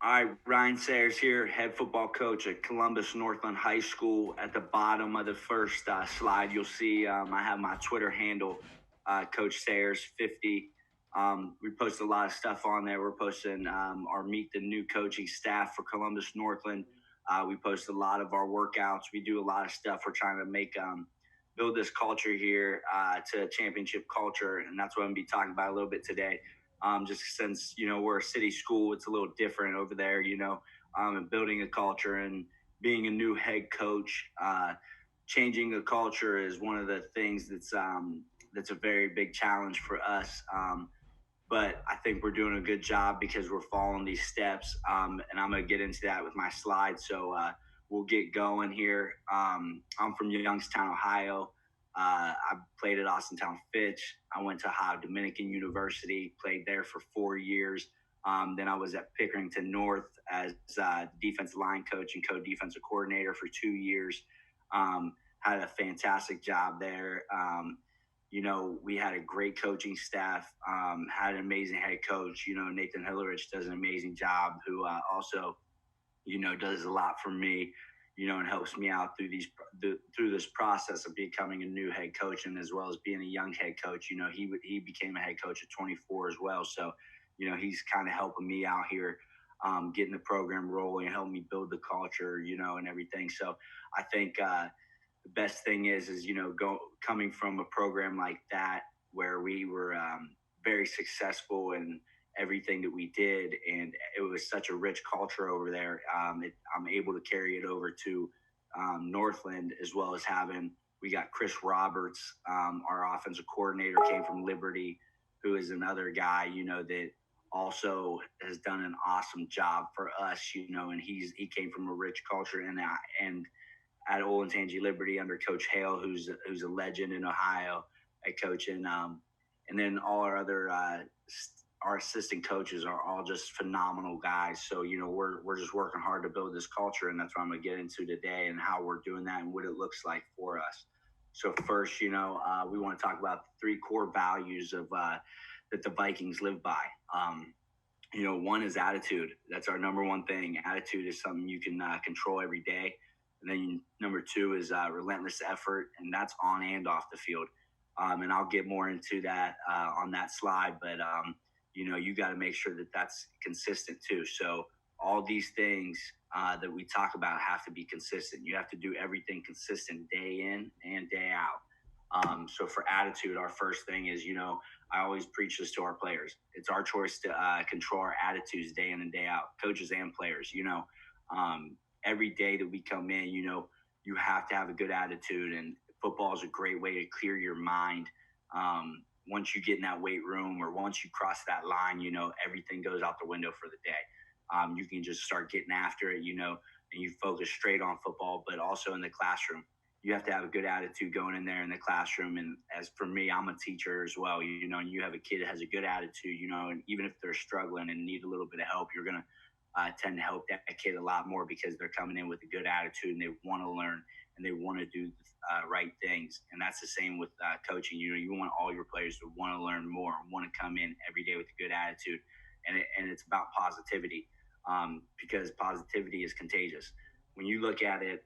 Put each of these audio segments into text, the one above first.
All right, Ryan Sayers here, head football coach at Columbus Northland High School. At the bottom of the first slide, you'll see I have my Twitter handle, Coach Sayers 50. We post a lot of stuff on there. We're posting our meet the new coaching staff for Columbus Northland. We post a lot of our workouts. We do a lot of stuff. We're trying to make build this culture here to a championship culture, and that's what I'm going to be talking about a little bit today. Just since we're a city school, it's a little different over there. And building a culture and being a new head coach, changing a culture is one of the things that's a very big challenge for us. But I think we're doing a good job because we're following these steps. And I'm going to get into that with my slides. So we'll get going here. I'm from Youngstown, Ohio. I played at Austintown Fitch. I went to Ohio Dominican University, played there for 4 years. Then I was at Pickerington North as defensive line coach and co-defensive coordinator for 2 years. Had a fantastic job there. We had a great coaching staff, had an amazing head coach. Nathan Hillerich does an amazing job, who also, does a lot for me, and helps me out through this process of becoming a new head coach, and as well as being a young head coach. He became a head coach at 24 as well. So, he's kind of helping me out here, getting the program rolling, and helping me build the culture, and everything. So I think the best thing is coming from a program like that where we were very successful in everything that we did, and it was such a rich culture over there. I'm able to carry it over to Northland, as well as we got Chris Roberts, our offensive coordinator, came from Liberty, who is another guy that also has done an awesome job for us, and he came from a rich culture, and at Olentangy Liberty under Coach Hale, who's a legend in Ohio at coaching. And then all our other our assistant coaches are all just phenomenal guys. So we're just working hard to build this culture, and that's what I'm going to get into today and how we're doing that and what it looks like for us. So first, we want to talk about the three core values of that the Vikings live by. One is attitude. That's our number one thing. Attitude is something you can control every day. And then number two is relentless effort, and that's on and off the field. And I'll get more into that on that slide, but you got to make sure that that's consistent too. So all these things that we talk about have to be consistent. You have to do everything consistent day in and day out. So for attitude, our first thing is, I always preach this to our players. It's our choice to control our attitudes day in and day out, coaches and players. Every day that we come in, you have to have a good attitude, and football is a great way to clear your mind. Once you get in that weight room, or once you cross that line, everything goes out the window for the day. You can just start getting after it, and you focus straight on football, but also in the classroom. You have to have a good attitude going in there in the classroom. And as for me, I'm a teacher as well, and you have a kid that has a good attitude, and even if they're struggling and need a little bit of help, you're going to tend to help that kid a lot more because they're coming in with a good attitude and they want to learn and they want to do the right things. And that's the same with coaching. You want all your players to want to learn more, want to come in every day with a good attitude. And it's about positivity, because positivity is contagious. When you look at it,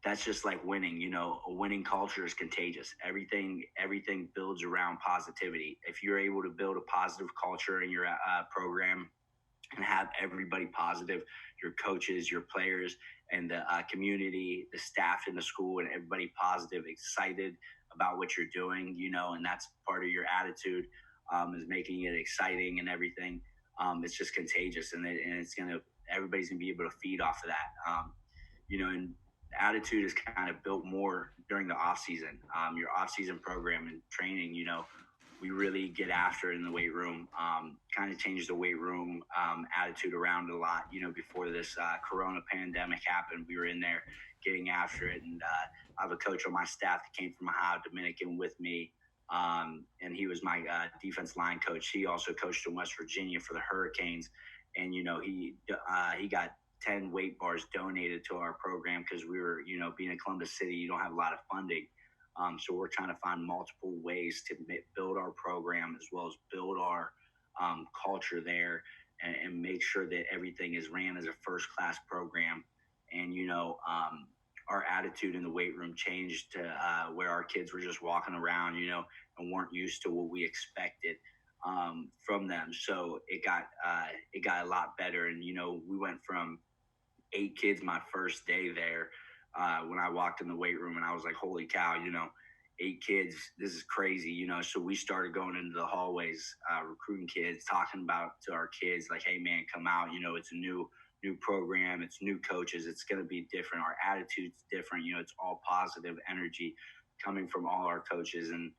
that's just like winning. A winning culture is contagious. Everything builds around positivity. If you're able to build a positive culture in your program, and have everybody positive, your coaches, your players, and the community, the staff in the school, and everybody positive, excited about what you're doing, and that's part of your attitude, is making it exciting and everything. It's just contagious, and everybody's going to be able to feed off of that. And attitude is kind of built more during the off season. Your off season program and training, we really get after it in the weight room, kind of change the weight room attitude around a lot. Before this Corona pandemic happened, we were in there getting after it. And I have a coach on my staff that came from Ohio Dominican with me, and he was my defense line coach. He also coached in West Virginia for the Hurricanes. And, he got 10 weight bars donated to our program because we were, being in Columbus City, you don't have a lot of funding. So we're trying to find multiple ways to build our program as well as build our culture there, and make sure that everything is ran as a first class program. And our attitude in the weight room changed to where our kids were just walking around, and weren't used to what we expected from them. So it got a lot better, and we went from 8 kids my first day there when I walked in the weight room, and I was like, holy cow, 8 kids, this is crazy, So we started going into the hallways, recruiting kids, talking about to our kids, like, hey man, come out, it's a new program, it's new coaches, it's going to be different, our attitude's different, it's all positive energy coming from all our coaches. And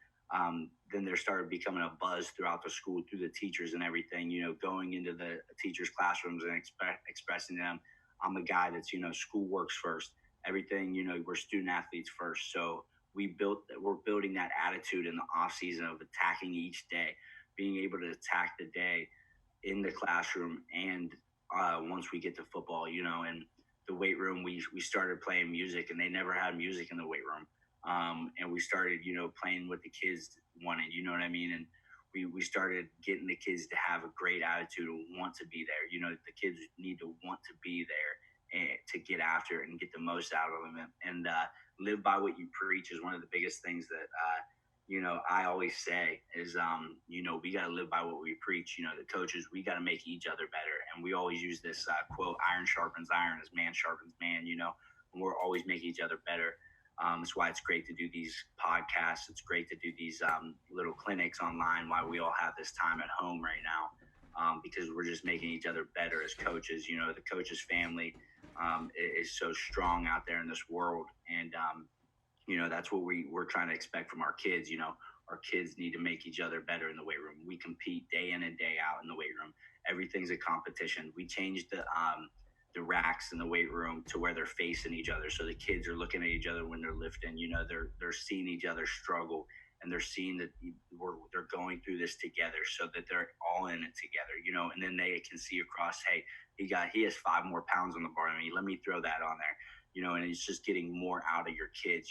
then there started becoming a buzz throughout the school through the teachers and everything, going into the teachers' classrooms and expressing them, I'm a guy that's, school works first, everything, we're student athletes first. So we're building that attitude in the off season of attacking each day, being able to attack the day in the classroom. And once we get to football, and the weight room, we started playing music, and they never had music in the weight room. And we started, playing what the kids wanted, you know what I mean? And we started getting the kids to have a great attitude and want to be there. The kids need to want to be there and to get after it and get the most out of them. And live by what you preach is one of the biggest things that, I always say is, we got to live by what we preach. The coaches, we got to make each other better. And we always use this quote, iron sharpens iron as man sharpens man, and we're always making each other better. That's why it's great to do these podcasts. It's great to do these little clinics online while we all have this time at home right now, because we're just making each other better as coaches. The coaches family is so strong out there in this world. And, that's what we're trying to expect from our kids. Our kids need to make each other better in the weight room. We compete day in and day out in the weight room. Everything's a competition. We changed the racks in the weight room to where they're facing each other. So the kids are looking at each other when they're lifting, they're seeing each other struggle, and they're seeing that they're going through this together, so that they're all in it together, and then they can see across, hey, he has 5 more pounds on the bar than me. Let me throw that on there, and it's just getting more out of your kids,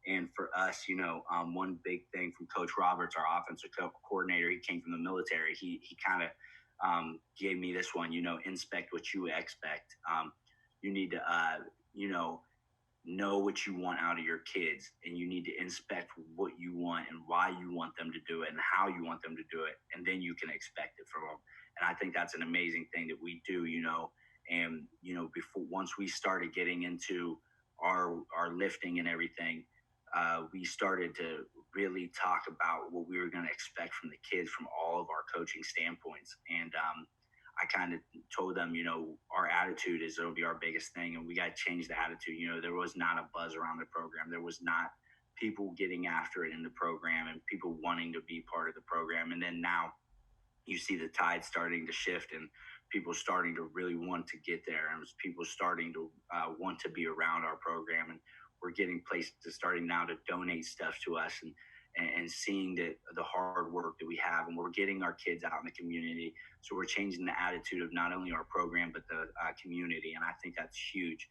And for us, one big thing from Coach Roberts, our offensive coordinator, he came from the military. He kind of gave me this one, inspect what you expect. You need to, know what you want out of your kids, and you need to inspect what you want and why you want them to do it and how you want them to do it. And then you can expect it from them. And I think that's an amazing thing that we do, and, before, once we started getting into our lifting and everything, we started to really talk about what we were going to expect from the kids from all of our coaching standpoints. And I kind of told them, our attitude is it'll be our biggest thing, and we got to change the attitude. There was not a buzz around the program. There was not people getting after it in the program and people wanting to be part of the program. And then now you see the tide starting to shift, and people starting to really want to get there, and people starting to want to be around our program. And we're getting places starting now to donate stuff to us, and seeing the hard work that we have, and we're getting our kids out in the community. So we're changing the attitude of not only our program, but the community. And I think that's huge,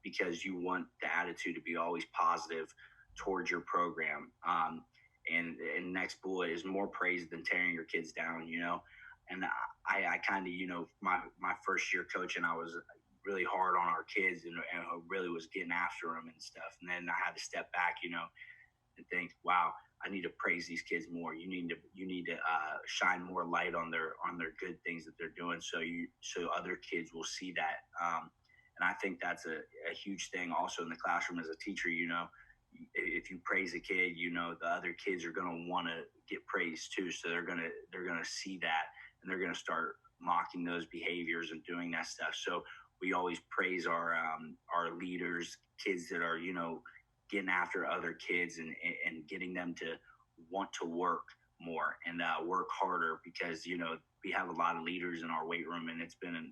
because you want the attitude to be always positive towards your program. And next bullet is more praise than tearing your kids down, And I kind of, my first year coaching, I was really hard on our kids, and really was getting after them and stuff. And then I had to step back, and think, wow, I need to praise these kids more. You need to shine more light on their good things that they're doing, so other kids will see that. And I think that's a huge thing also in the classroom as a teacher. If you praise a kid, the other kids are going to want to get praised too. So they're going to see that, and they're going to start mocking those behaviors and doing that stuff. So we always praise our leaders, kids that are, getting after other kids, and getting them to want to work more and work harder, because, we have a lot of leaders in our weight room, and it's been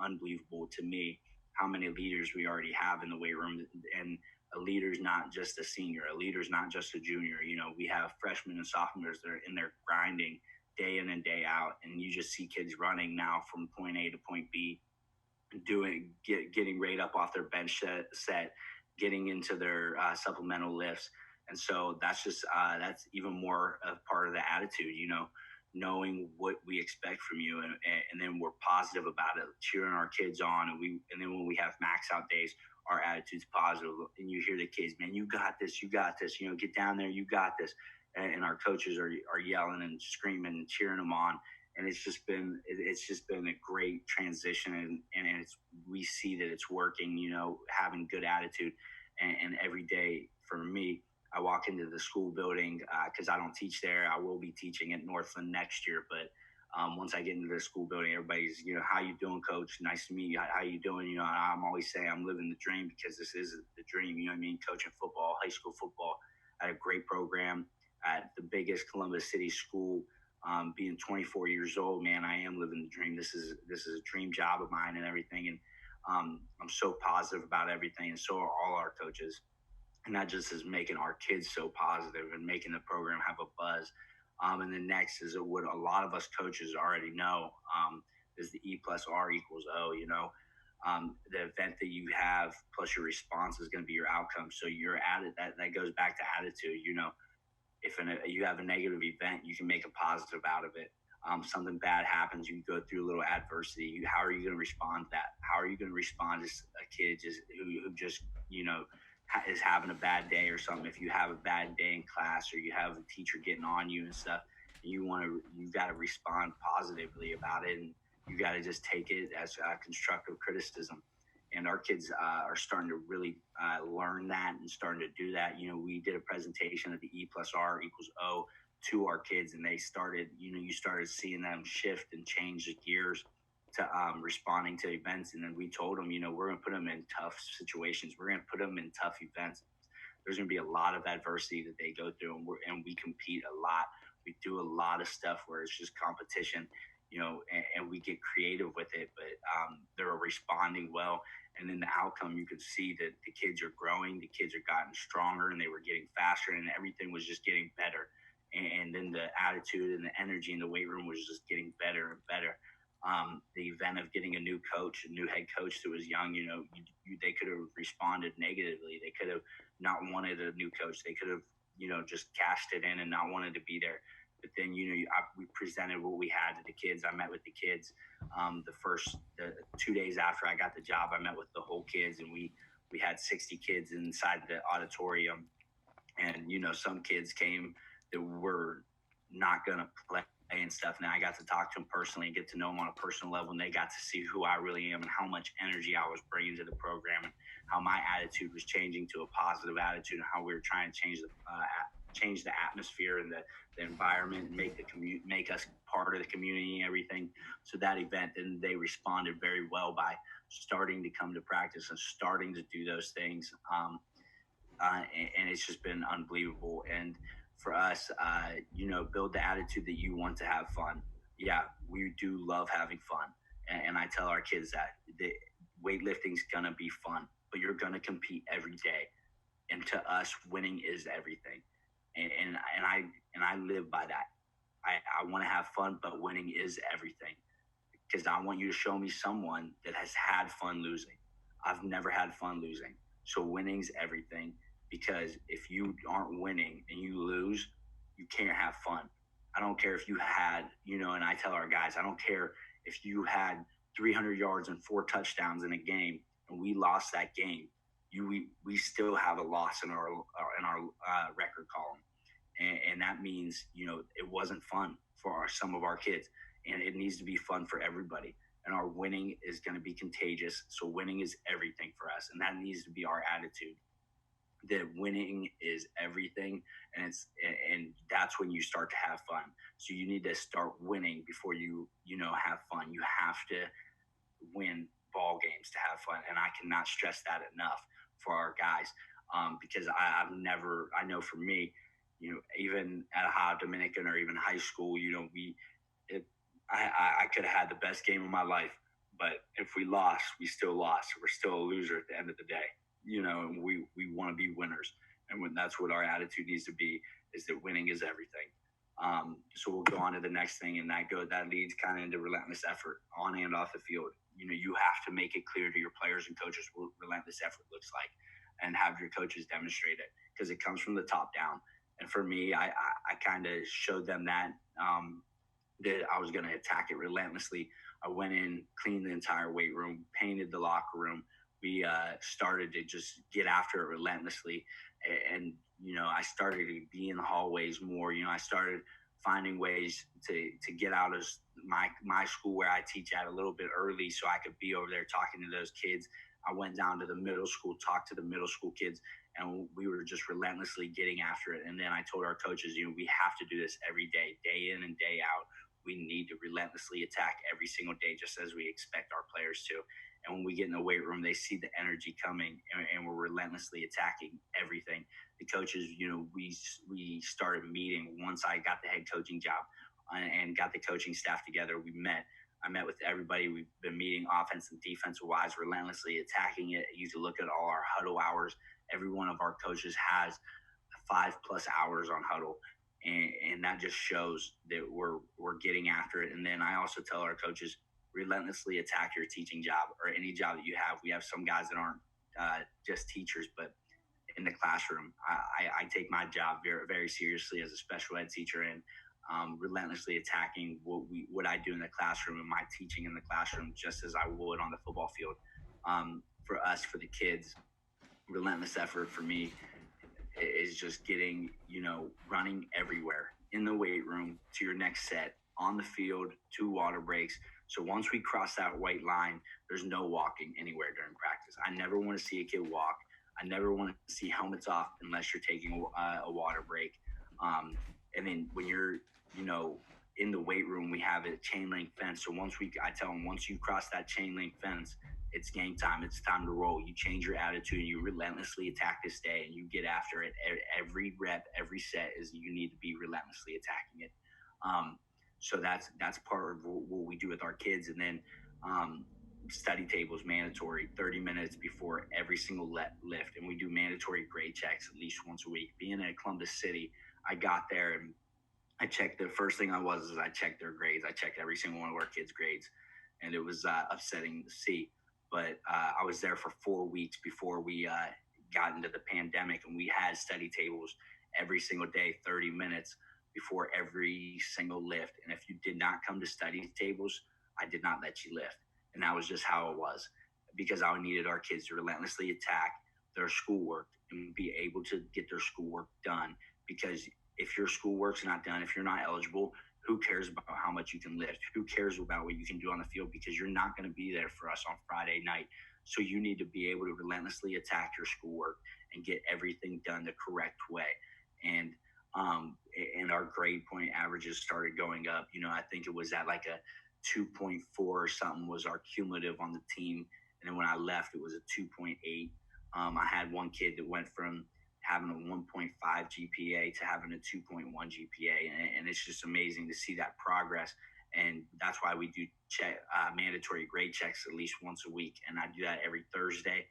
unbelievable to me how many leaders we already have in the weight room. And a leader's not just a senior, a leader's not just a junior. We have freshmen and sophomores that are in there grinding day in and day out, and you just see kids running now from point A to point B, getting right up off their bench set, getting into their supplemental lifts. And so that's just that's even more a part of the attitude, knowing what we expect from you, and then we're positive about it, cheering our kids on, and then when we have max out days, our attitude's positive, and you hear the kids, man, you got this, get down there, you got this, and our coaches are yelling and screaming and cheering them on, and it's just been a great transition, and we see that it's working, having good attitude, and every day for me, I walk into the school building because I don't teach there. I will be teaching at Northland next year, but once I get into the school building, everybody's, how you doing, coach? Nice to meet you. How you doing? I'm always saying I'm living the dream because this is the dream. You know what I mean? Coaching football, high school football at a great program at the biggest Columbus City school. Being 24 years old, man, I am living the dream. This is a dream job of mine and everything, and I'm so positive about everything, and so are all our coaches. And that just is making our kids so positive and making the program have a buzz. And then next is what a lot of us coaches already know is the E plus R equals O. The event that you have plus your response is going to be your outcome. So you're at it. That goes back to attitude. If you have a negative event, you can make a positive out of it. Something bad happens, you go through a little adversity. How are you going to respond to that? How are you going to respond to a kid who just is having a bad day or something? If you have a bad day in class or you have a teacher getting on you and stuff, you got to respond positively about it, and you got to just take it as constructive criticism. And our kids are starting to really learn that and starting to do that. We did a presentation of the E plus R equals O to our kids, and they started, you started seeing them shift and change the gears to responding to events. And then we told them, we're going to put them in tough situations. We're going to put them in tough events. There's going to be a lot of adversity that they go through, and we compete a lot. We do a lot of stuff where it's just competition, and we get creative with it, but they're responding well. And then the outcome, you could see that the kids are growing, the kids are gotten stronger, and they were getting faster, and everything was just getting better. And then the attitude and the energy in the weight room was just getting better and better. The event of getting a new coach, a new head coach that was young, they could have responded negatively. They could have not wanted a new coach. They could have, just cashed it in and not wanted to be there. But then, we presented what we had to the kids. I met with the kids the 2 days after I got the job. I met with the whole kids, and we had 60 kids inside the auditorium. And, some kids came that were not going to play and stuff. And I got to talk to them personally and get to know them on a personal level. And they got to see who I really am and how much energy I was bringing to the program, and how my attitude was changing to a positive attitude, and how we were trying to change the atmosphere and the environment, and make us part of the community and everything. So that event, and they responded very well by starting to come to practice and starting to do those things. And it's just been unbelievable. And for us, build the attitude that you want to have fun. Yeah, we do love having fun. And I tell our kids that the weightlifting's going to be fun, but you're going to compete every day. And to us, winning is everything. And I live by that. I want to have fun, but winning is everything. Because I want you to show me someone that has had fun losing. I've never had fun losing. So winning's everything. Because if you aren't winning and you lose, you can't have fun. I don't care if you had, and I tell our guys, I don't care if you had 300 yards and 4 touchdowns in a game and we lost that game. We still have a loss in our record column, and that means it wasn't fun for some of our kids, and it needs to be fun for everybody. And our winning is going to be contagious. So winning is everything for us, and that needs to be our attitude. That winning is everything, and that's when you start to have fun. So you need to start winning before you have fun. You have to win ball games to have fun, and I cannot stress that enough for our guys, because I know for me, even at Ohio Dominican or even high school, I could have had the best game of my life, but if we lost, we still lost. We're still a loser at the end of the day. And we want to be winners. And that's what our attitude needs to be, is that winning is everything. So we'll go on to the next thing, and that leads kind of into relentless effort on and off the field. You have to make it clear to your players and coaches what relentless effort looks like, and have your coaches demonstrate it, because it comes from the top down. And for me, I kind of showed them that that I was going to attack it relentlessly. I went in, cleaned the entire weight room, painted the locker room. We started to just get after it relentlessly. And, I started to be in the hallways more. I started finding ways to get out of my school where I teach at a little bit early so I could be over there talking to those kids. I went down to the middle school, talked to the middle school kids, and we were just relentlessly getting after it. And then I told our coaches, we have to do this every day in and day out. We need to relentlessly attack every single day, just as we expect our players to. And when we get in the weight room, they see the energy coming, and we're relentlessly attacking everything. The coaches, we started meeting once I got the head coaching job and got the coaching staff together. I met with everybody. We've been meeting offense and defensive wise, relentlessly attacking it. You can look at all our huddle hours. Every one of our coaches has 5+ hours on huddle. And that just shows that we're getting after it. And then I also tell our coaches, relentlessly attack your teaching job or any job that you have. We have some guys that aren't just teachers, but in the classroom, I take my job very, very seriously as a special ed teacher, and relentlessly attacking what I do in the classroom and my teaching in the classroom, just as I would on the football field. For us, for the kids, relentless effort for me is just getting, running everywhere in the weight room to your next set, on the field, 2 water breaks. So once we cross that white line, there's no walking anywhere during practice. I never want to see a kid walk. I never want to see helmets off unless you're taking a water break. And then when you're, in the weight room, we have a chain link fence. So I tell them, once you cross that chain link fence, it's game time. It's time to roll. You change your attitude and you relentlessly attack this day and you get after it. Every rep, every set is you need to be relentlessly attacking it. So that's part of what we do with our kids. And then study tables mandatory 30 minutes before every single lift. And we do mandatory grade checks at least once a week. Being in Columbus City, I got there and I checked. The first thing I checked their grades. I checked every single one of our kids' grades, and it was upsetting to see. But I was there for 4 weeks before we got into the pandemic, and we had study tables every single day, 30 minutes before every single lift. And if you did not come to study tables, I did not let you lift. And that was just how it was, because I needed our kids to relentlessly attack their schoolwork and be able to get their schoolwork done. Because if your schoolwork's not done, if you're not eligible, who cares about how much you can lift? Who cares about what you can do on the field? Because you're not going to be there for us on Friday night. So you need to be able to relentlessly attack your schoolwork and get everything done the correct way. And our grade point averages started going up. I think it was at like a 2.4 or something was our cumulative on the team. And then when I left, it was a 2.8. I had one kid that went from having a 1.5 GPA to having a 2.1 GPA. And it's just amazing to see that progress. And that's why we do mandatory grade checks at least once a week. And I do that every Thursday.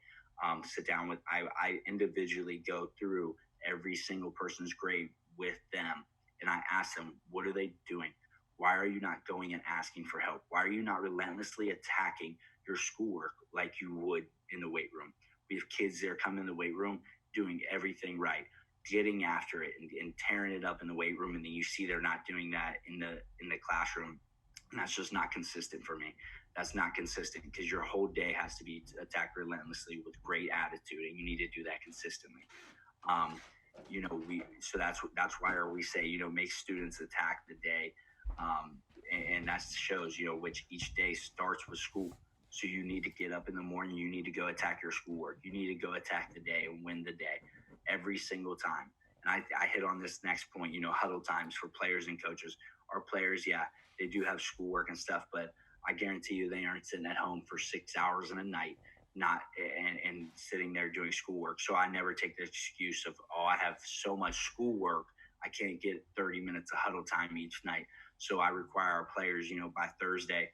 Sit down with, I individually go through every single person's grade with them. And I ask them, what are they doing? Why are you not going and asking for help? Why are you not relentlessly attacking your schoolwork like you would in the weight room? We have kids that come in the weight room doing everything right, getting after it and tearing it up in the weight room, and then you see they're not doing that in the classroom. And that's just not consistent for me. That's not consistent, because your whole day has to be attacked relentlessly with great attitude, and you need to do that consistently. So that's why we say, make students attack the day. And that shows, which each day starts with school. So you need to get up in the morning. You need to go attack your schoolwork. You need to go attack the day and win the day every single time. And I hit on this next point, huddle times for players and coaches. Our players, yeah, they do have schoolwork and stuff, but I guarantee you they aren't sitting at home for 6 hours in a night, and sitting there doing schoolwork. So I never take the excuse of, I have so much schoolwork, I can't get 30 minutes of huddle time each night. So I require our players, by Thursday,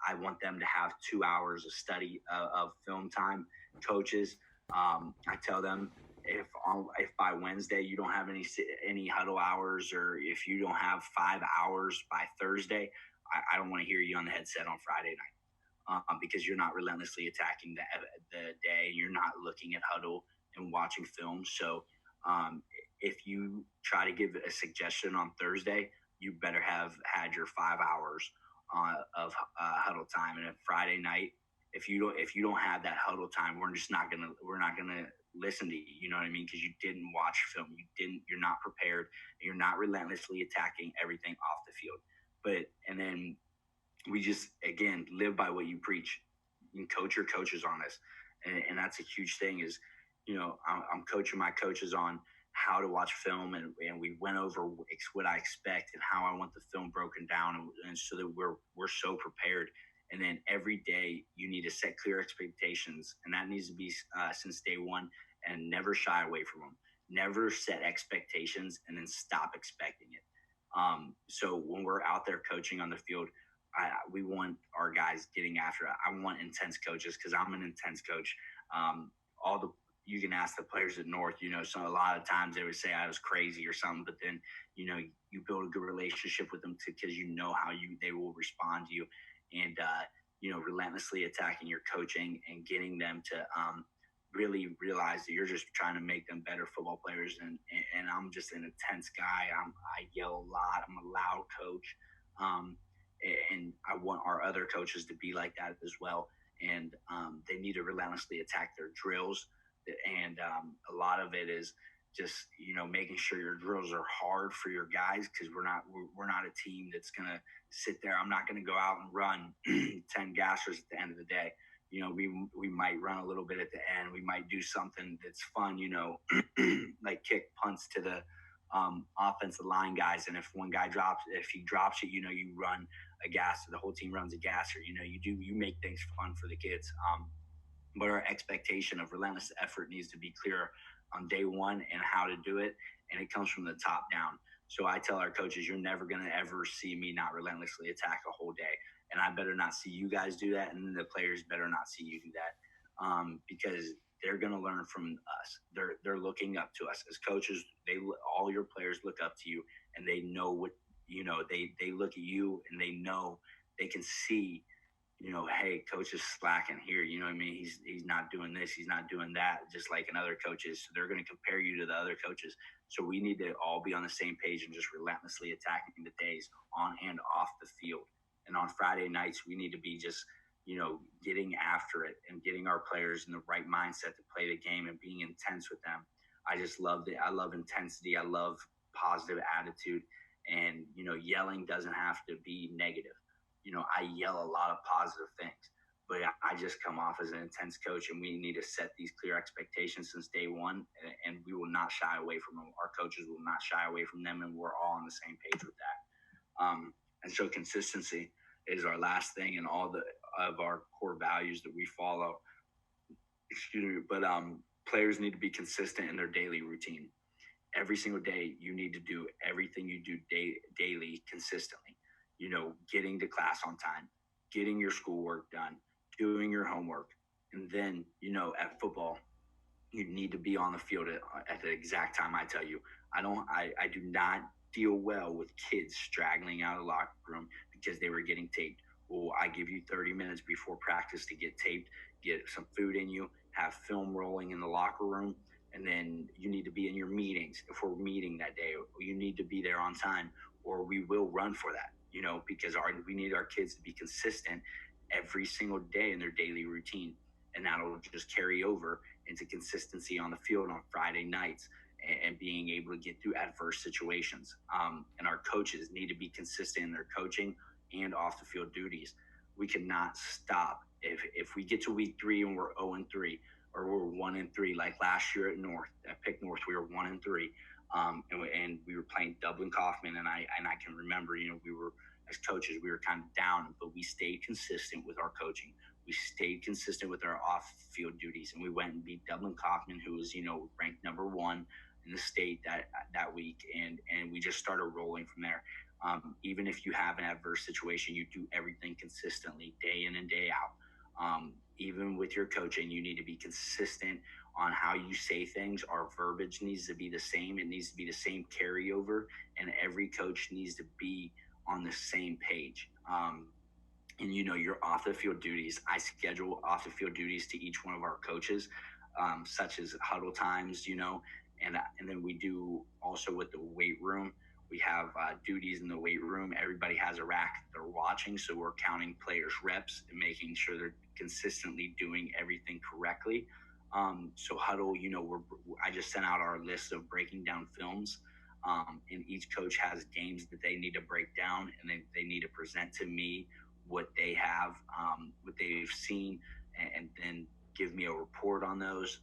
I want them to have 2 hours of study of film time. Coaches, I tell them, if by Wednesday you don't have any huddle hours, or if you don't have 5 hours by Thursday, I don't want to hear you on the headset on Friday night, because you're not relentlessly attacking the day. You're not looking at huddle and watching film. So if you try to give a suggestion on Thursday, you better have had your 5 hours of huddle time. And then Friday night, if you don't have that huddle time, we're not gonna listen to you. You know what I mean? Because you didn't watch film, you're not prepared, you're not relentlessly attacking everything off the field. But and then we just again live by what you preach. You can coach your coaches on this, and that's a huge thing. Is I'm coaching my coaches on how to watch film, and we went over what I expect and how I want the film broken down, and so that we're so prepared. And then every day you need to set clear expectations, and that needs to be since day one, and never shy away from them. Never set expectations and then stop expecting it. So when we're out there coaching on the field, we want our guys getting after it. I want intense coaches because I'm an intense coach. All the You can ask the players at North. So a lot of times they would say I was crazy or something, but then you build a good relationship with them because how they will respond to you, and relentlessly attacking your coaching and getting them to really realize that you're just trying to make them better football players. And I'm just an intense guy. I yell a lot. I'm a loud coach. And I want our other coaches to be like that as well. And they need to relentlessly attack their drills. And a lot of it is just making sure your drills are hard for your guys, because we're not a team that's gonna sit there. I'm not gonna go out and run 10 gassers at the end of the day. We might run a little bit at the end. We might do something that's fun, like kick punts to the offensive line guys. And if one guy if he drops it, you run a gasser. The whole team runs a gasser. You make things fun for the kids. But our expectation of relentless effort needs to be clear on day one and how to do it. And it comes from the top down. So I tell our coaches, you're never going to ever see me not relentlessly attack a whole day. And I better not see you guys do that. And the players better not see you do that, because they're going to learn from us. They're looking up to us as coaches. All your players look up to you, and they know what, they look at you and they know, they can see, hey, coach is slacking here. You know what I mean? He's not doing this. He's not doing that, just like in other coaches. So they're going to compare you to the other coaches. So we need to all be on the same page and just relentlessly attacking the days on and off the field. And on Friday nights, we need to be just, getting after it and getting our players in the right mindset to play the game and being intense with them. I just love it. I love intensity. I love positive attitude. And, yelling doesn't have to be negative. I yell a lot of positive things, but I just come off as an intense coach, and we need to set these clear expectations since day one, and we will not shy away from them. Our coaches will not shy away from them, and we're all on the same page with that. And so consistency is our last thing, and all of our core values that we follow. Excuse me, but players need to be consistent in their daily routine. Every single day, you need to do everything you do daily consistently. Getting to class on time, getting your schoolwork done, doing your homework. And then, at football, you need to be on the field at the exact time I tell you. I do not deal well with kids straggling out of the locker room because they were getting taped. Well, I give you 30 minutes before practice to get taped, get some food in you, have film rolling in the locker room, and then you need to be in your meetings. If we're meeting that day, you need to be there on time, or we will run for that, because we need our kids to be consistent every single day in their daily routine. And that'll just carry over into consistency on the field on Friday nights and being able to get through adverse situations. And our coaches need to be consistent in their coaching and off the field duties. We cannot stop. If we get to week 3 and we're 0-3, or we're 1-3, like last year at Pick North, we were 1-3. And we were playing Dublin Kaufman, and I can remember, we were, as coaches, we were kind of down, but we stayed consistent with our coaching. We stayed consistent with our off-field duties, and we went and beat Dublin Kaufman, who was, ranked number 1 in the state that week, and we just started rolling from there. Even if you have an adverse situation, you do everything consistently, day in and day out. Even with your coaching, you need to be consistent on how you say things. Our verbiage needs to be the same. It needs to be the same carryover, and every coach needs to be on the same page. And your off the field duties, I schedule off the field duties to each one of our coaches, such as huddle times, and then we do also with the weight room. We have duties in the weight room. Everybody has a rack they're watching, so we're counting players' reps and making sure they're consistently doing everything correctly. So huddle, I just sent out our list of breaking down films, and each coach has games that they need to break down, and they need to present to me what they have, what they've seen, and then give me a report on those.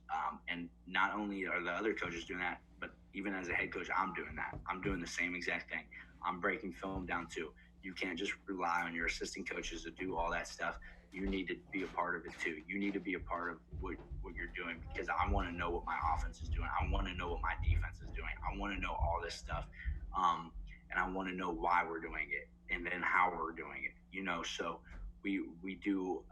And not only are the other coaches doing that, but even as a head coach, I'm doing that. I'm doing the same exact thing. I'm breaking film down too. You can't just rely on your assistant coaches to do all that stuff. You need to be a part of it too. You need to be a part of what you're doing, because I want to know what my offense is doing. I want to know what my defense is doing. I want to know all this stuff. And I want to know why we're doing it and then how we're doing it. So we do.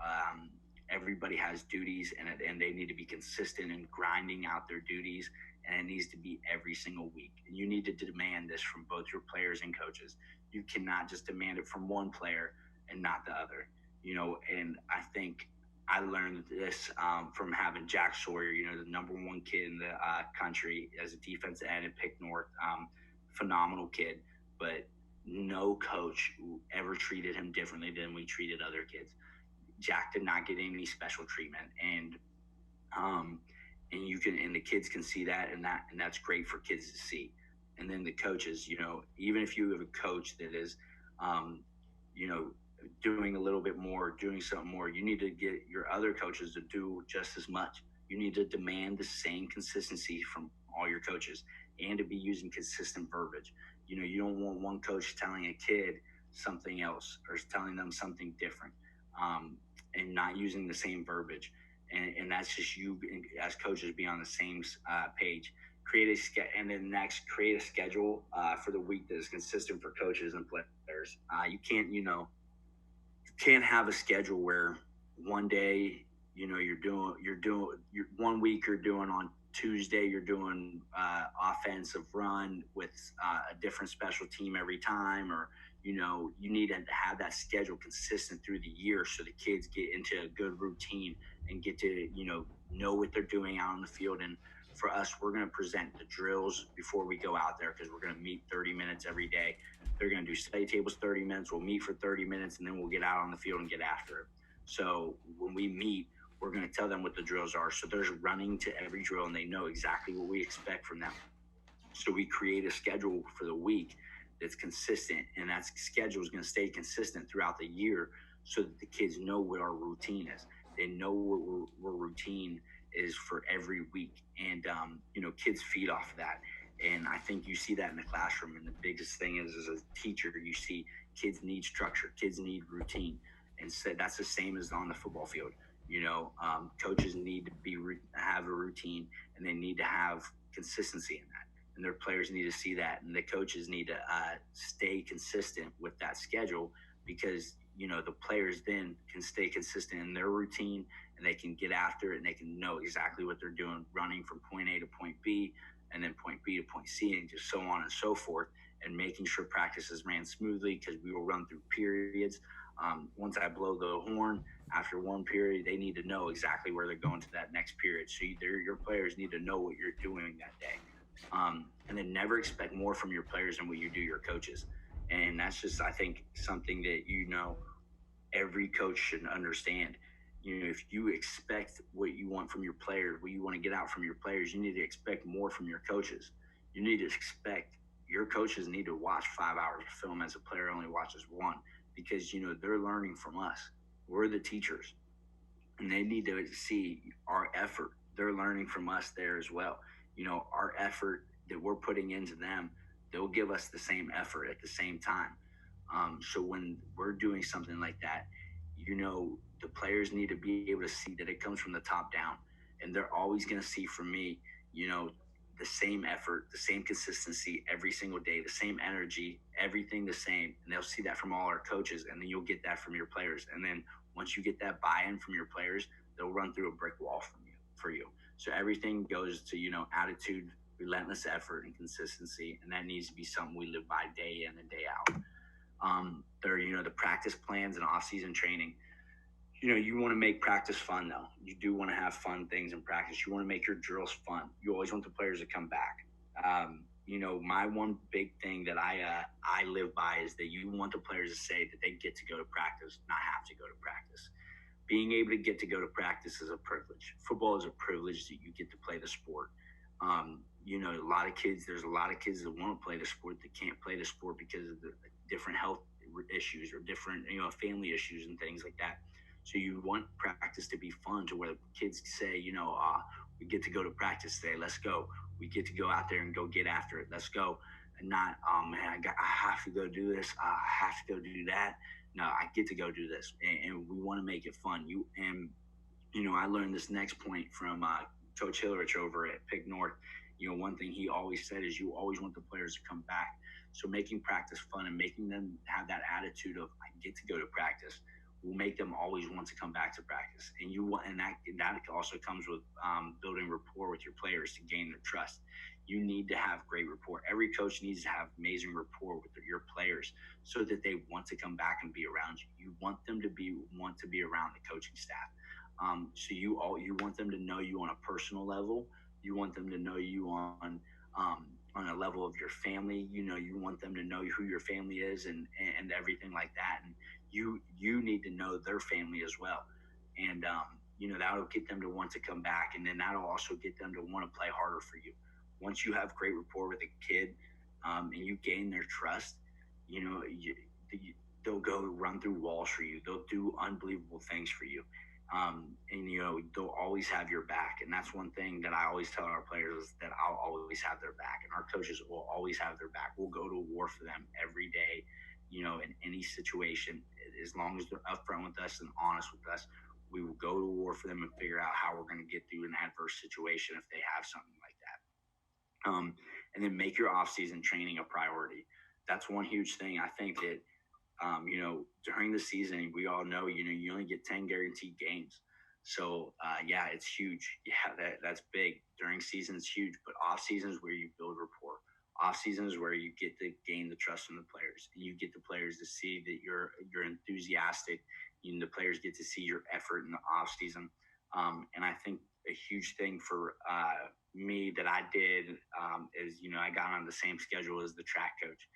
Everybody has duties, and they need to be consistent in grinding out their duties, and it needs to be every single week. And you need to demand this from both your players and coaches. You cannot just demand it from one player and not the other. And I think I learned this from having Jack Sawyer, the number one kid in the country as a defensive end at Pick North. Phenomenal kid, but no coach ever treated him differently than we treated other kids. Jack did not get any special treatment, and the kids can see that, and that's great for kids to see. And then the coaches, even if you have a coach that is, doing a little bit more, doing something more, you need to get your other coaches to do just as much. You need to demand the same consistency from all your coaches, and to be using consistent verbiage. You don't want one coach telling a kid something else or telling them something different, and not using the same verbiage. And that's just you as coaches be on the same page. Create a schedule for the week that is consistent for coaches and players. You can't have a schedule where one day, you're 1 week you're doing on Tuesday, you're doing offensive run with a different special team every time, or you need to have that schedule consistent through the year so the kids get into a good routine and get to know what they're doing out on the field. And for us, we're going to present the drills before we go out there, because we're going to meet 30 minutes every day. They're going to do study tables 30 minutes. We'll meet for 30 minutes, and then we'll get out on the field and get after it. So when we meet, we're going to tell them what the drills are. So there's running to every drill, and they know exactly what we expect from them. So we create a schedule for the week that's consistent, and that schedule is going to stay consistent throughout the year, so that the kids know what our routine is. They know what routine is for every week, and kids feed off of that. And I think you see that in the classroom. And the biggest thing is, as a teacher, you see kids need structure, kids need routine, and so that's the same as on the football field. Coaches need to have a routine, and they need to have consistency in that. And their players need to see that, and the coaches need to stay consistent with that schedule, because the players then can stay consistent in their routine, and they can get after it, and they can know exactly what they're doing, running from point A to point B, and then point B to point C, and just so on and so forth, and making sure practices ran smoothly, because we will run through periods. Once I blow the horn, after one period, they need to know exactly where they're going to that next period. So your players need to know what you're doing that day. And then never expect more from your players than what you do your coaches. And that's just, I think, something that every coach should understand. If you expect what you want from your players, what you want to get out from your players, you need to expect more from your coaches. You need to expect your coaches need to watch 5 hours of film as a player only watches one, because they're learning from us. We're the teachers, and they need to see our effort. They're learning from us there as well. Our effort that we're putting into them, they'll give us the same effort at the same time. So when we're doing something like that, the players need to be able to see that it comes from the top down, and they're always going to see from me, the same effort, the same consistency every single day, the same energy, everything the same. And they'll see that from all our coaches, and then you'll get that from your players. And then once you get that buy-in from your players, they'll run through a brick wall for you. So everything goes to, attitude, relentless effort, and consistency. And that needs to be something we live by day in and day out. The practice plans and off-season training. You want to make practice fun, though. You do want to have fun things in practice. You want to make your drills fun. You always want the players to come back. my one big thing that I live by is that you want the players to say that they get to go to practice, not have to go to practice. Being able to get to go to practice is a privilege. Football is a privilege that you get to play the sport. There's a lot of kids that want to play the sport that can't play the sport because of the different health issues or different, family issues and things like that. So you want practice to be fun to where the kids say, we get to go to practice today. Let's go. We get to go out there and go get after it. Let's go. And not, oh man, I have to go do this. I have to go do that. No, I get to go do this, and we want to make it fun. I learned this next point from Coach Hillerich over at Pick North. One thing he always said is you always want the players to come back. So making practice fun and making them have that attitude of I get to go to practice will make them always want to come back to practice. And that also comes with building rapport with your players to gain their trust. You need to have great rapport. Every coach needs to have amazing rapport with your players so that they want to come back and be around you. You want them to want to be around the coaching staff. So you want them to know you on a personal level. You want them to know you on a level of your family. You want them to know who your family is and everything like that. And you need to know their family as well. And that'll get them to want to come back, and then that'll also get them to want to play harder for you. Once you have great rapport with a kid, and you gain their trust, they'll go run through walls for you. They'll do unbelievable things for you. They'll always have your back. And that's one thing that I always tell our players is that I'll always have their back, and our coaches will always have their back. We'll go to war for them every day, in any situation. As long as they're upfront with us and honest with us, we will go to war for them and figure out how we're going to get through an adverse situation if they have something like that. And then make your off-season training a priority. That's one huge thing. I think that during the season, we all know, you only get 10 guaranteed games. So, it's huge. Yeah, that's big. During season, it's huge. But off season is where you build rapport. Off season is where you get to gain the trust from the players. And you get the players to see that you're enthusiastic. The players get to see your effort in the off season. And I think a huge thing for me that I did is, I got on the same schedule as the track coach.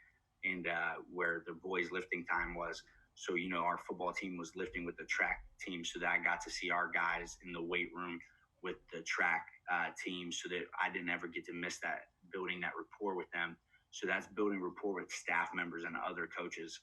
And where the boys lifting time was. So, our football team was lifting with the track team, so that I got to see our guys in the weight room with the track team, so that I didn't ever get to miss that, building that rapport with them. So that's building rapport with staff members and other coaches,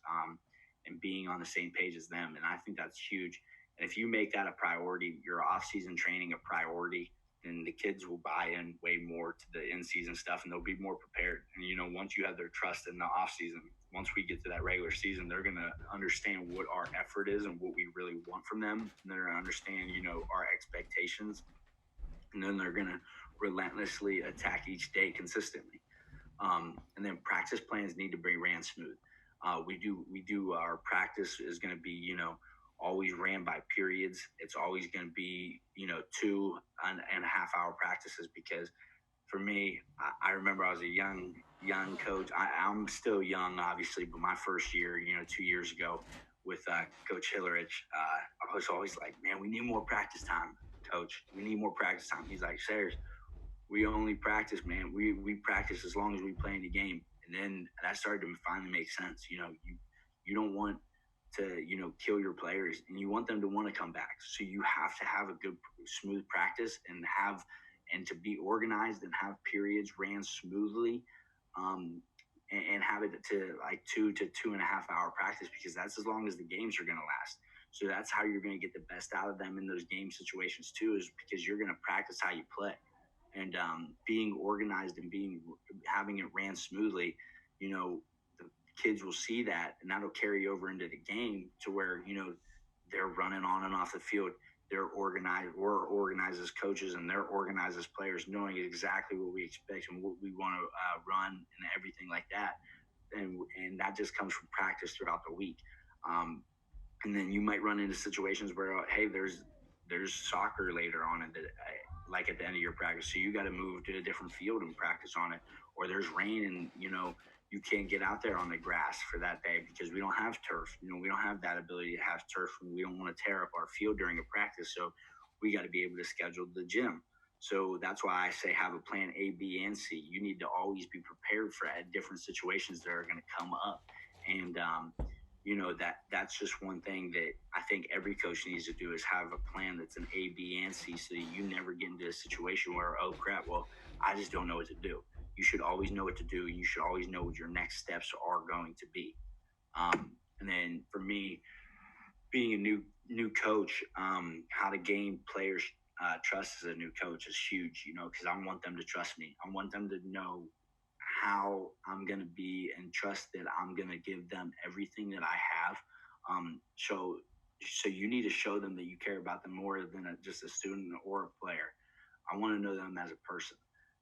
and being on the same page as them. And I think that's huge. And if you make that a priority, your off-season training a priority, then the kids will buy in way more to the in-season stuff, and they'll be more prepared. And, once you have their trust in the off-season, once we get to that regular season, they're going to understand what our effort is and what we really want from them. And they're going to understand, our expectations. And then they're going to relentlessly attack each day consistently. And then practice plans need to be ran smooth. We do our practice is going to be, always ran by periods. It's always going to be, 2.5 hour practices, because for me, I remember I was a young coach. I'm still young, obviously, but my first year, 2 years ago with Coach Hillerich, I was always like, man, we need more practice time, Coach. We need more practice time. He's like, Sayers, we only practice, man. We practice as long as we play in the game. And then that started to finally make sense. You don't want to, kill your players, and you want them to want to come back. So you have to have a good, smooth practice and to be organized and have periods ran smoothly, and have it to like 2 to 2.5 hour practice, because that's as long as the games are going to last. So that's how you're going to get the best out of them in those game situations too, is because you're going to practice how you play. And being organized and having it ran smoothly, the kids will see that, and that'll carry over into the game to where, they're running on and off the field. They're organized. We're organized as coaches, and they're organized as players, knowing exactly what we expect and what we want to run and everything like that. And that just comes from practice throughout the week. And then you might run into situations where, hey, there's soccer later on like at the end of your practice, so you got to move to a different field and practice on it. Or there's rain, and you can't get out there on the grass for that day because we don't have turf. We don't have that ability to have turf, and we don't want to tear up our field during a practice. So we got to be able to schedule the gym. So that's why I say have a plan A, B, and C. You need to always be prepared for different situations that are going to come up. And, that's just one thing that I think every coach needs to do is have a plan that's an A, B, and C, so that you never get into a situation where, oh crap, well, I just don't know what to do. You should always know what to do. You should always know what your next steps are going to be. And then for me, being a new coach, how to gain players' trust as a new coach is huge. Because I want them to trust me. I want them to know how I'm going to be and trust that I'm going to give them everything that I have. So you need to show them that you care about them more than just a student or a player. I want to know them as a person.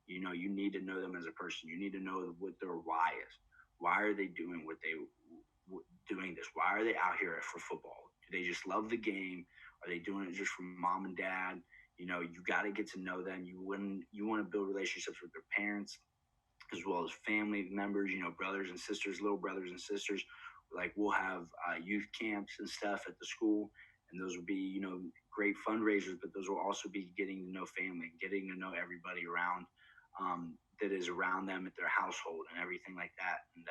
You need to know them as a person. You need to know what their why is. Why are they doing what they doing this? Why are they out here for football? Do they just love the game? Are they doing it just for mom and dad? You got to get to know them. You want to build relationships with their parents as well as family members, brothers and sisters, little brothers and sisters. Like we'll have youth camps and stuff at the school, and those will be, great fundraisers, but those will also be getting to know family, getting to know everybody around that is around them at their household and everything like that. And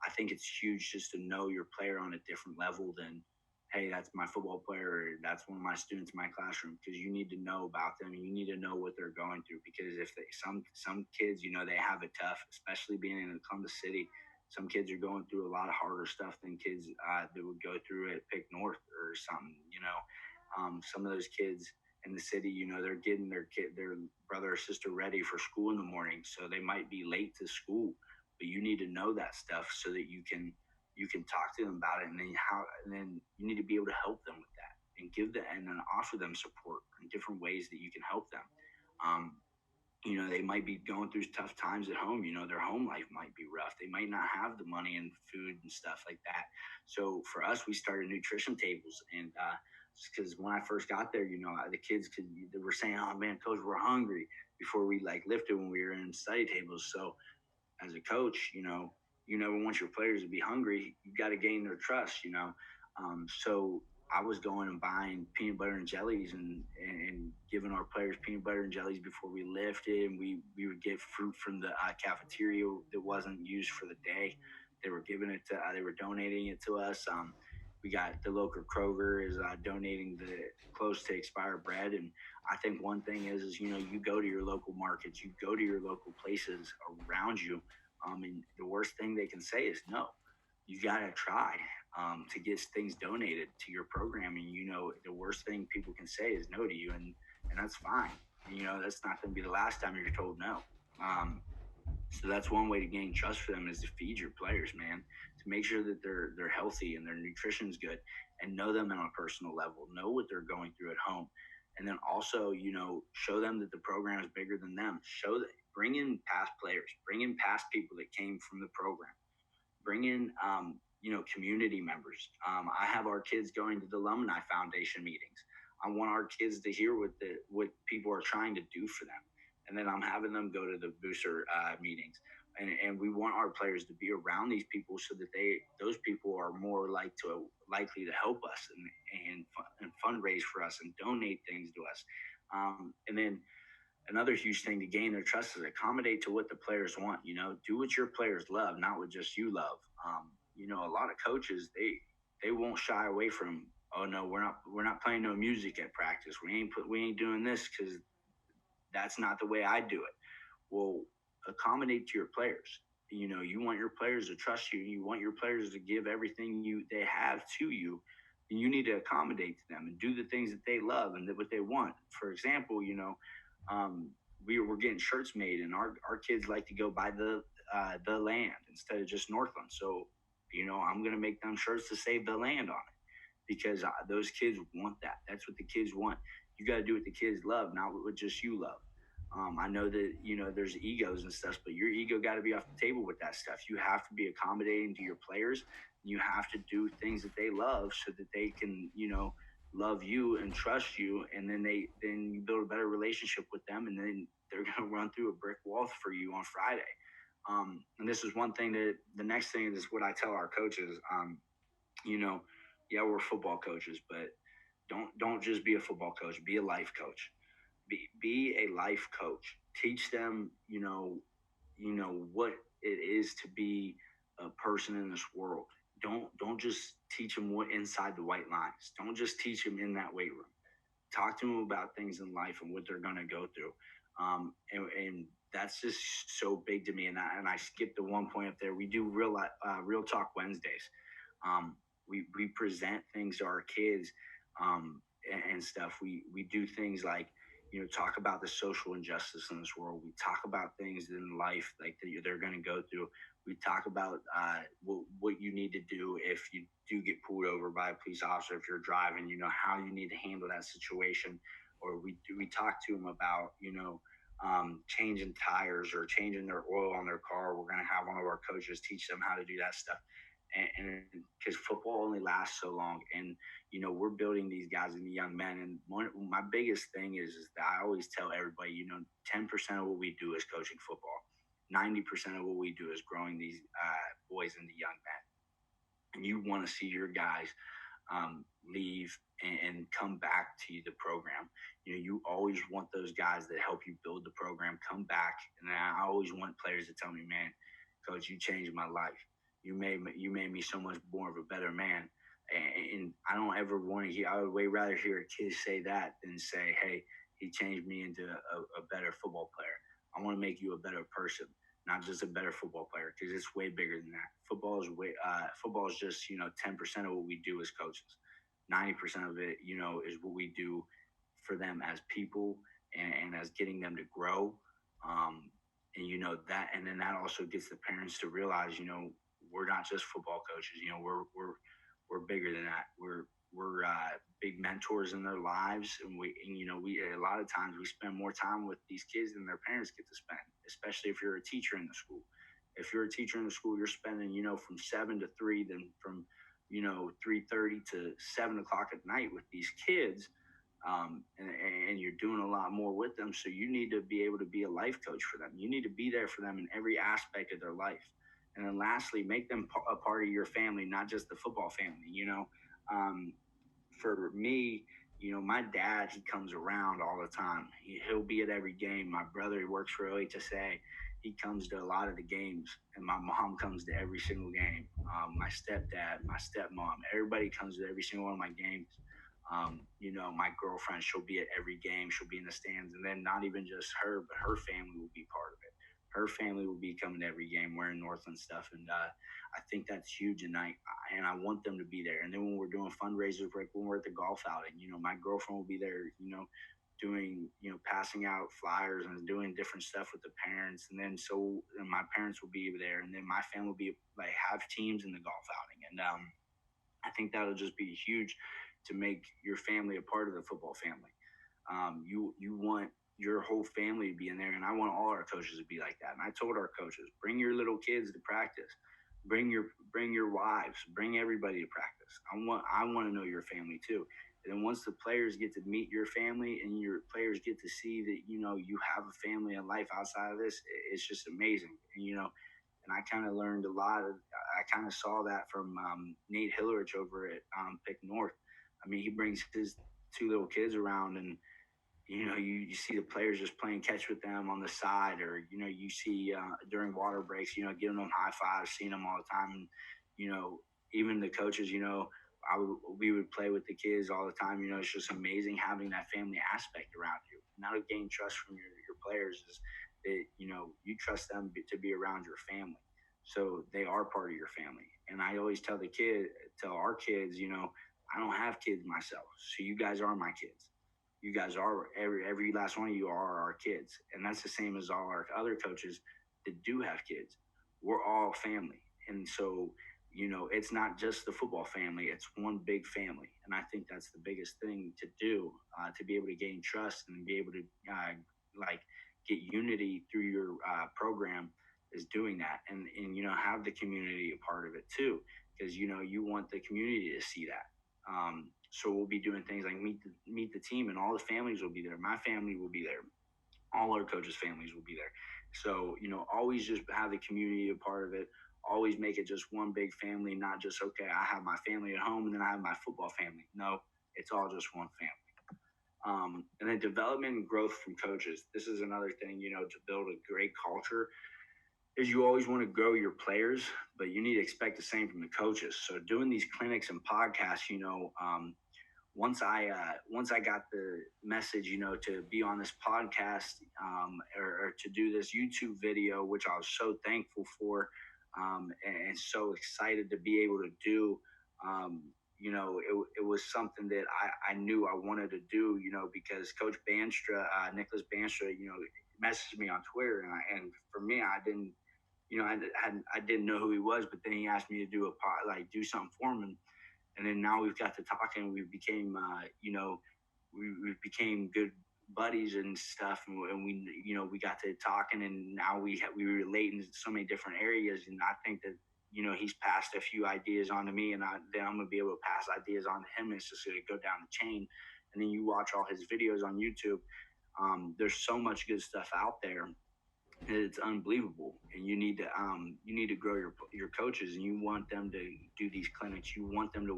I think it's huge just to know your player on a different level than, hey, that's my football player, or that's one of my students in my classroom, because you need to know about them and you need to know what they're going through. Because if some kids, they have it tough, especially being in Columbus City. Some kids are going through a lot of harder stuff than kids that would go through at Pick North or something. Some of those kids in the city, they're getting their brother or sister ready for school in the morning, so they might be late to school. But you need to know that stuff so that you can talk to them about it, and then you need to be able to help them with that and give them and then offer them support in different ways that you can help them. Um, they might be going through tough times at home. Their home life might be rough. They might not have the money and food and stuff like that. So for us, we started nutrition tables, and because when I first got there, the kids they were saying, "Oh man, coach, we're hungry," before we like lifted when we were in study tables. So as a coach, you never want your players to be hungry. You got to gain their trust, So I was going and buying peanut butter and jellies and giving our players peanut butter and jellies before we lifted. And we would get fruit from the cafeteria that wasn't used for the day. They were giving it to, they were donating it to us. We got the local Kroger is donating the close to expired bread. And I think one thing is you go to your local markets, you go to your local places around you, and the worst thing they can say is no. You got to try to get things donated to your program, and the worst thing people can say is no to you, and that's fine. That's not going to be the last time you're told no. So that's one way to gain trust for them is to feed your players, man, to make sure that they're healthy and their nutrition's good, and know them on a personal level, know what they're going through at home, and then also show them that the program is bigger than them. Bring in past players, bring in past people that came from the program, bring in community members. I have our kids going to the alumni foundation meetings. I want our kids to hear what people are trying to do for them, and then I'm having them go to the booster meetings. And we want our players to be around these people so that those people are more likely to help us and fundraise for us and donate things to us. And then another huge thing to gain their trust is accommodate to what the players want. Do what your players love, not what just you love. A lot of coaches they won't shy away from, oh no, we're not playing no music at practice. We ain't doing this because that's not the way I do it. Well, accommodate to your players. You want your players to trust you. You want your players to give everything they have to you. And you need to accommodate to them and do the things that they love and what they want. For example, we were getting shirts made, and our kids like to go by the land instead of just Northland. So, I'm going to make them shirts to save the land on it because those kids want that. That's what the kids want. You got to do what the kids love, not what just you love. I know that there's egos and stuff, but your ego got to be off the table with that stuff. You have to be accommodating to your players. You have to do things that they love so that they can love you and trust you, and then you build a better relationship with them, and then they're going to run through a brick wall for you on Friday. And this is one thing that the next thing is what I tell our coaches. Yeah, we're football coaches, but don't just be a football coach. Be a life coach. be a life coach. Teach them, what it is to be a person in this world. Don't just teach them what inside the white lines. Don't just teach them in that weight room. Talk to them about things in life and what they're going to go through. And that's just so big to me. And I skipped the one point up there. We do real talk Wednesdays. We present things to our kids, and stuff. We do things like, talk about the social injustice in this world. We talk about things in life like that they're going to go through. We talk about what you need to do if you do get pulled over by a police officer, if you're driving, how you need to handle that situation. Or we talk to them about, changing tires or changing their oil on their car. We're going to have one of our coaches teach them how to do that stuff. And because football only lasts so long, and we're building these guys and the young men. And my biggest thing is that I always tell everybody, 10% of what we do is coaching football. 90% of what we do is growing these boys into young men. And you want to see your guys leave and come back to the program. You always want those guys that help you build the program come back. And I always want players to tell me, man, coach, you changed my life. You made me so much more of a better man. And I don't ever want to hear. I would way rather hear a kid say that than say, hey, he changed me into a better football player. I want to make you a better person, not just a better football player, because it's way bigger than that. Football is just 10% of what we do as coaches. 90% of it, is what we do for them as people, and as getting them to grow. And that, and then that also gets the parents to realize, we're not just football coaches. We're bigger than that. We're big mentors in their lives, and we a lot of times we spend more time with these kids than their parents get to spend, especially if you're a teacher in the school. If you're a teacher in the school, you're spending from 7 to 3, then from 3:30 to 7 o'clock at night with these kids. And you're doing a lot more with them. So you need to be able to be a life coach for them. You need to be there for them in every aspect of their life. And then lastly, make them a part of your family, not just the football family. For me, my dad, he comes around all the time. He'll be at every game. My brother, he works for OHSA. He comes to a lot of the games, and my mom comes to every single game. My stepdad, my stepmom, everybody comes to every single one of my games. My girlfriend, she'll be at every game. She'll be in the stands. And then not even just her, but her family will be part of it. Her family will be coming to every game wearing Northland stuff. And I think that's huge. And I want them to be there. And then when we're doing fundraisers, like when we're at the golf outing, my girlfriend will be there, doing, passing out flyers and doing different stuff with the parents. And then and my parents will be there. And then my family will be like, have teams in the golf outing. And I think that'll just be huge to make your family a part of the football family. You want your whole family to be in there, and I want all our coaches to be like that. And I told our coaches, bring your little kids to practice, bring your wives, bring everybody to practice. I want to know your family too. And then once the players get to meet your family and your players get to see that you have a family and life outside of this, it's just amazing. And I kind of learned a lot. I kind of saw that from Nate Hillerich over at Pick North. I mean, he brings his 2 little kids around, and you see the players just playing catch with them on the side, or you see during water breaks, giving them high fives, seeing them all the time. And, even the coaches, we would play with the kids all the time. It's just amazing having that family aspect around you. And that'll gain trust from your players, is that you trust them to be around your family, so they are part of your family. And I always tell our kids, I don't have kids myself, so you guys are my kids. You guys are every last one of you are our kids, and that's the same as all our other coaches that do have kids. We're all family, and so it's not just the football family; it's one big family. And I think that's the biggest thing to do, to be able to gain trust and be able to get unity through your program, is doing that, and have the community a part of it too, because you want the community to see that. So we'll be doing things like meet the team, and all the families will be there. My family will be there. All our coaches' families will be there. So always just have the community a part of it. Always make it just one big family, not just, okay, I have my family at home and then I have my football family. No, it's all just one family. And then development and growth from coaches. This is another thing, to build a great culture is you always want to grow your players, but you need to expect the same from the coaches. So doing these clinics and podcasts, once I got the message, to be on this podcast, or to do this YouTube video, which I was so thankful for, and so excited to be able to do. It was something that I knew I wanted to do, because Coach Bandstra, Nicholas Bandstra, messaged me on Twitter, and for me, I didn't, I didn't know who he was, but then he asked me to do something for him, and then now we've got to talking. We became, we became good buddies and stuff, and we got to talking, and now we relate in so many different areas, and I think that he's passed a few ideas on to me, and then I'm gonna be able to pass ideas on to him. And it's just gonna go down the chain, and then you watch all his videos on YouTube. There's so much good stuff out there. It's unbelievable, and you need to grow your coaches, and you want them to do these clinics. You want them to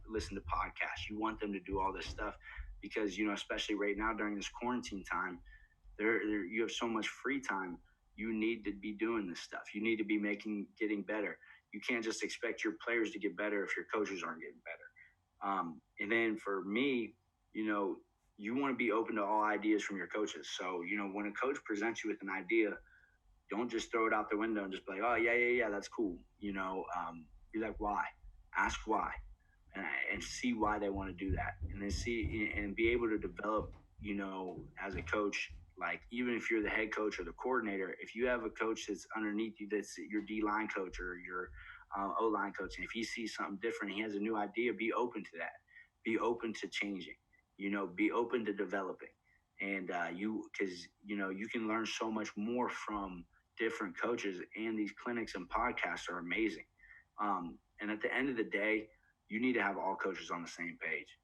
listen to podcasts. You want them to do all this stuff because especially right now during this quarantine time, there you have so much free time. You need to be doing this stuff. You need to be getting better. You can't just expect your players to get better if your coaches aren't getting better. And then for me, you want to be open to all ideas from your coaches. So, when a coach presents you with an idea, don't just throw it out the window and just be like, oh, yeah, that's cool. Be like, why? Ask why, and see why they want to do that. And then see and be able to develop, as a coach, like even if you're the head coach or the coordinator, if you have a coach that's underneath you, that's your D-line coach or your O-line coach, and if he sees something different, he has a new idea, be open to that. Be open to changing, be open to developing. And because you can learn so much more from different coaches, and these clinics and podcasts are amazing. And at the end of the day, you need to have all coaches on the same page.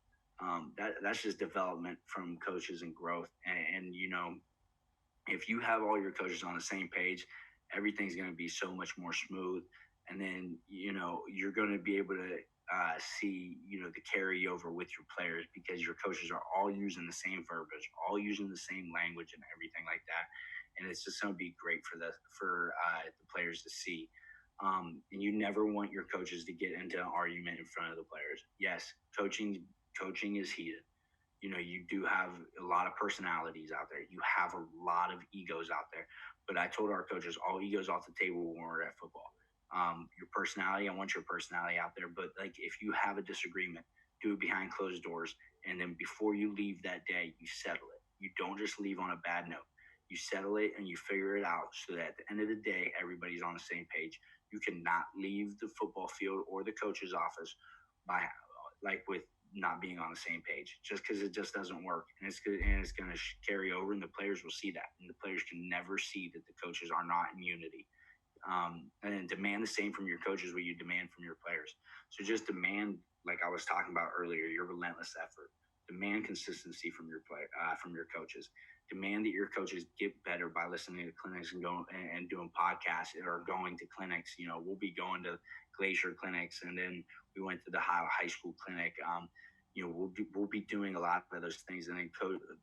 That's just development from coaches and growth. And if you have all your coaches on the same page, everything's going to be so much more smooth. And then, you're going to be able to see, the carryover with your players because your coaches are all using the same verbiage, all using the same language and everything like that. And it's just going to be great for the players to see. And you never want your coaches to get into an argument in front of the players. Yes, coaching is heated. You do have a lot of personalities out there. You have a lot of egos out there. But I told our coaches, all egos off the table when we're at football. Your personality, I want your personality out there. But like, if you have a disagreement, do it behind closed doors. And then before you leave that day, you settle it. You don't just leave on a bad note. You settle it and you figure it out so that at the end of the day, everybody's on the same page. You cannot leave the football field or the coach's office with not being on the same page, just because it just doesn't work. And it's good, and it's going to carry over, and the players will see that. And the players can never see that the coaches are not in unity. And then demand the same from your coaches what you demand from your players. So just demand, like I was talking about earlier, your relentless effort. Demand consistency from from your coaches. Demand that your coaches get better by listening to clinics and going and doing podcasts or going to clinics. We'll be going to Glacier clinics, and then we went to the high school clinic. We'll be doing a lot of those things, and then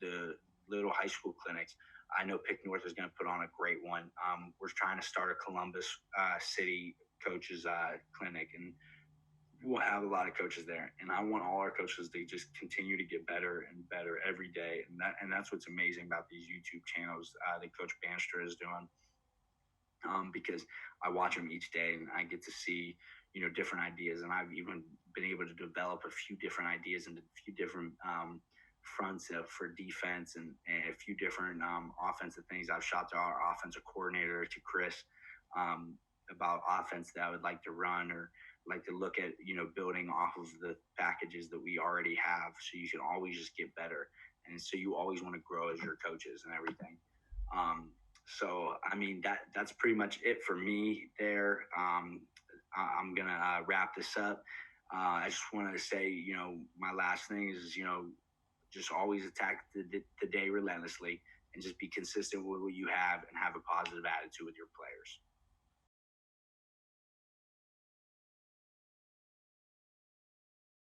the little high school clinics. I know Pick North is going to put on a great one. We're trying to start a Columbus City coaches clinic, and we'll have a lot of coaches there. And I want all our coaches to just continue to get better and better every day. And that's what's amazing about these YouTube channels that Coach Bandstra is doing. Because I watch them each day and I get to see, different ideas. And I've even been able to develop a few different ideas and a few different fronts for defense and a few different offensive things. I've shot to our offensive coordinator, to Chris, about offense that I would like to run or like to look at, building off of the packages that we already have. So you can always just get better. And so you always want to grow as your coaches and everything. So, I mean, that's pretty much it for me there. I'm going to wrap this up. I just wanted to say, my last thing is, just always attack the day relentlessly and just be consistent with what you have and have a positive attitude with your players.